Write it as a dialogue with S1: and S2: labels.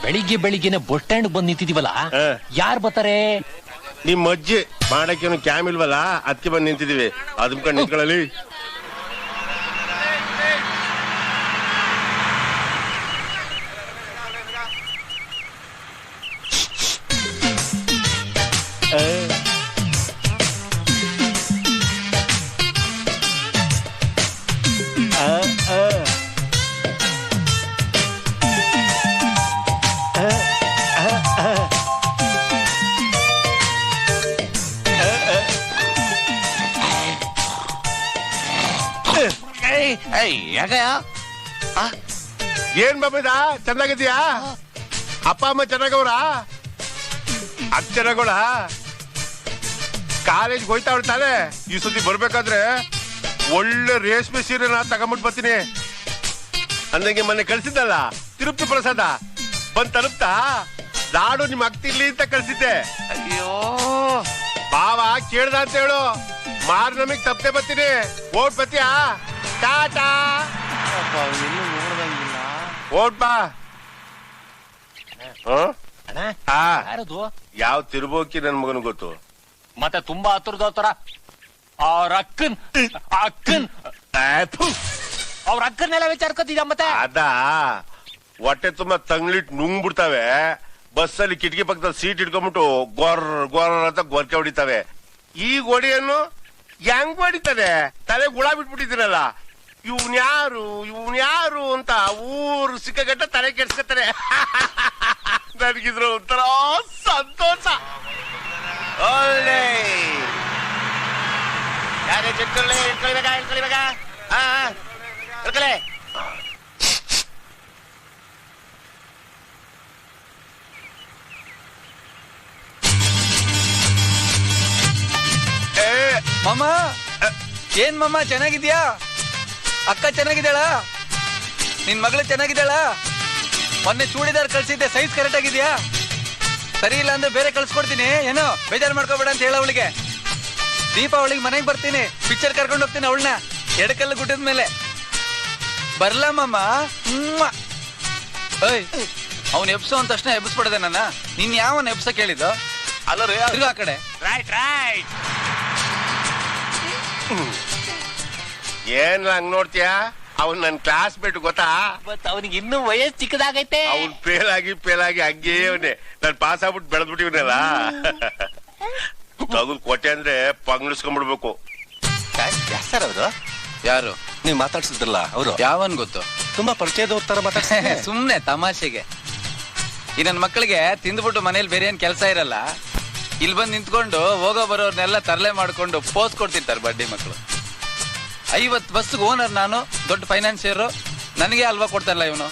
S1: ಬೆಳಿಗ್ಗೆ ಬೆಳಿಗ್ಗೆನೆ bus stand ಬಂದ್ ನಿಂತಿದೀವಲ್ಲ, ಯಾರು ಬರ್ತಾರೆ?
S2: ನಿಮ್ ಅಜ್ಜಿ ಮಾಡಕ್ಕೇನು ಕ್ಯಾಮ್ ಇಲ್ವಲ್ಲ, ಅದಕ್ಕೆ ಬಂದ್ ನಿಂತಿದೀವಿ. ಅದ್ಕೊಂಡ್ ನಿಂತ್ಕೊಳ್ಳಲಿ. ಏನ್ ಬಾಬದ ಚೆನ್ನಾಗಿದ್ಯಾ? ಅಪ್ಪ ಅಮ್ಮ ಚೆನ್ನಾಗವ್ರ? ಅದ್ ಚೆನ್ನಾಗೋಳ? ಕಾಲೇಜ್ ಹೋಯ್ತಾ ತಾನೆ? ಈ ಸತಿ ಬರ್ಬೇಕಾದ್ರೆ ಒಳ್ಳೆ ರೇಷ್ಮೆ ಸೀರೆನ ತಗೊಂಬಿಟ್ಟು ಬರ್ತೀನಿ. ಅಂದಂಗೆ ಮೊನ್ನೆ ಕಳ್ಸಿದ್ದಲ್ಲ ತಿರುಪ್ತಿ ಪ್ರಸಾದ ಬಂದ್ ತಲುಪ್ತಾ? ನಾಡು ನಿಮ್ ಅಕ್ತಿರ್ಲಿ ಅಂತ ಕಳ್ಸಿದ್ದೆ.
S3: ಅಯ್ಯೋ
S2: ಬಾವ ಕೇಳ್ದ ಅಂತ ಹೇಳು, ಮಾರ್ ನಮಗ್ ತಪ್ಪದೆ ಬರ್ತೀನಿ. ಓಟ್ ಬತ್ತೀಯಾ? ಟಾಟಾ.
S3: ನೋಡ್ದಂಗಿಲ್ಲ.
S2: ಓಟ್ ಬಾ.
S1: ಯಾರದು?
S2: ಯಾವ ತಿರುಬೋಕಿ ನನ್ ಮಗನ್ ಗೊತ್ತು.
S1: ಮತ್ತೆ ತುಂಬಾ ಹತ್ತಿರದ ತರ ಅವ್ರ ಅಕ್ಕನ್ನೆಲ್ಲ ವಿಚಾರ್ಕೊತಿದ್ದ. ಮತ್ತೆ
S2: ಅದ ಹೊಟ್ಟೆ ತುಂಬಾ ತಂಗ್ಲಿಟ್ ನುಂಗ್ಬಿಡ್ತಾವೆ. ಬಸ್ಸಲ್ಲಿ ಕಿಟಕಿ ಪಕ್ಕದಲ್ಲಿ ಸೀಟ್ ಇಟ್ಕೊಂಡ್ಬಿಟ್ಟು ಗೊರ್ ಗೊರ್ ಅಂತ ಗೊರ್ಕೆ ಹೊಡಿತಾವೆ. ಈಗ ಹೊಡಿಯನ್ನು ಹೆಂಗ್ ಹೊಡಿತಾರೆ? ತಲೆ ಗುಳ ಬಿಟ್ಬಿಟ್ಟಿದ್ದೀರಲ್ಲ. ಇವ್ನ್ಯಾರು ಅಂತ ಊರು ಸಿಕ್ಕಗಟ್ಟ ತಲೆ ಕೆಡ್ಸ್ಕೊತಾರೆ. ನನಗಿದ್ರು ಒಂಥರ ಸಂತೋಷ. ಒಳ್ಳೆ ಯಾರೇ ಚಿಕ್ಕಳ್ಳಿ ಇಳ್ಕೊಳ್ಬೇಕ ಇಳ್ಕಲೆ.
S3: ಮಾಮ ಏನ್ ಮಾಮ ಚೆನ್ನಾಗಿದ್ಯಾ? ಅಕ್ಕ ಚೆನ್ನಾಗಿದ್ದಾಳ? ನಿನ್ ಮಗಳು ಚೆನ್ನಾಗಿದ್ದಾಳ? ಮೊನ್ನೆ ಚೂಡಿದಾರ್ ಕಳ್ಸಿದ್ದೆ, ಸೈಜ್ ಕರೆಕ್ಟ್ ಆಗಿದ್ಯಾ? ಸರಿ ಇಲ್ಲ ಅಂದ್ರೆ ಬೇರೆ ಕಳ್ಸ್ಕೊಡ್ತೀನಿ. ಏನೋ ಬೇಜಾರು ಮಾಡ್ಕೋಬೇಡ ಅಂತ ಹೇಳ ಅವಳಿಗೆ. ದೀಪಾವಳಿಗೆ ಮನೆಗೆ ಬರ್ತೀನಿ, ಪಿಕ್ಚರ್ ಕರ್ಕೊಂಡು ಹೋಗ್ತೀನಿ ಅವಳನ್ನ ಎಡಕಲ್ಲು ಗುಡ್ಡದ ಮೇಲೆ. ಬರ್ಲಾ ಮಾಮ? ಏಯ್ ಅವ್ನು ಎಬ್ಸೋ ಅಂತ ತಕ್ಷಣ ಎಬ್ಸ್ಬಿಡದೆ ನನ್ನ. ನಿನ್ ಯಾವನ್ ಎಬ್ಸ ಕೇಳಿದ್ದು? ಅಲ್ಲ ಆ ಕಡೆ.
S1: Right right.
S2: ಏನ್ ಹಂಗ್ ನೋಡ್ತೀಯಾ? ಅವ್ನ್ ನನ್ ಕ್ಲಾಸ್ ಮೇಟ್ ಗೊತ್ತಾ?
S1: ಅವನಿಗೆ ಇನ್ನೂ ವಯಸ್ಸು ಚಿಕ್ಕದಾಗೈತೆ.
S2: ಅವ್ನ್ ಫೇಲ್ ಆಗಿ ಹಂಗೇ ಅವನೇ. ನಾನ್ ಪಾಸ್ ಆಗ್ಬಿಟ್ಟು ಬೆಳೆದ್ಬಿಟ್ಟಿವನಲ್ಲ. ತಗದ್ ಕೊಟ್ಟೆ ಅಂದ್ರೆ ಪಂಗ್ಳಿಸ್ಕೊಂಡ್ಬಿಡ್ಬೇಕು.
S1: ಸರ್ ಅವರು
S3: ಯಾರು
S1: ನೀವ್ ಮಾತಾಡ್ಸಿದ್ರಲ್ಲ ಅವರು?
S3: ಯಾವನ್ ಗೊತ್ತು?
S1: ತುಂಬಾ ಪರಿಚಯದವ್ರ ತರ ಮಾತಾಡ್ತಾರೆ.
S3: ಸುಮ್ನೆ ತಮಾಷೆಗೆ. ಈ ನನ್ ಮಕ್ಕಳಿಗೆ ತಿಂದ್ಬಿಟ್ಟು ಮನೇಲಿ ಬೇರೆ ಏನ್ ಕೆಲಸ ಇರಲ್ಲ, ಇಲ್ಲಿ ಬಂದು ನಿಂತ್ಕೊಂಡು ಹೋಗೋ ಬರೋರ್ನೆಲ್ಲ ತರಲೆ ಮಾಡ್ಕೊಂಡು ಪೋಸ್ ಕೊಡ್ತಿರ್ತಾರೆ ಬಡ್ಡಿ ಮಕ್ಕಳು. 50 ಬಸ್ಗೆ ಓನರ್ ನಾನು, ದೊಡ್ಡ ಫೈನಾನ್ಸಿಯರು. ನನಗೆ ಅಲ್ವಾ ಕೊಡ್ತಾರಲ್ಲ ಇವನು.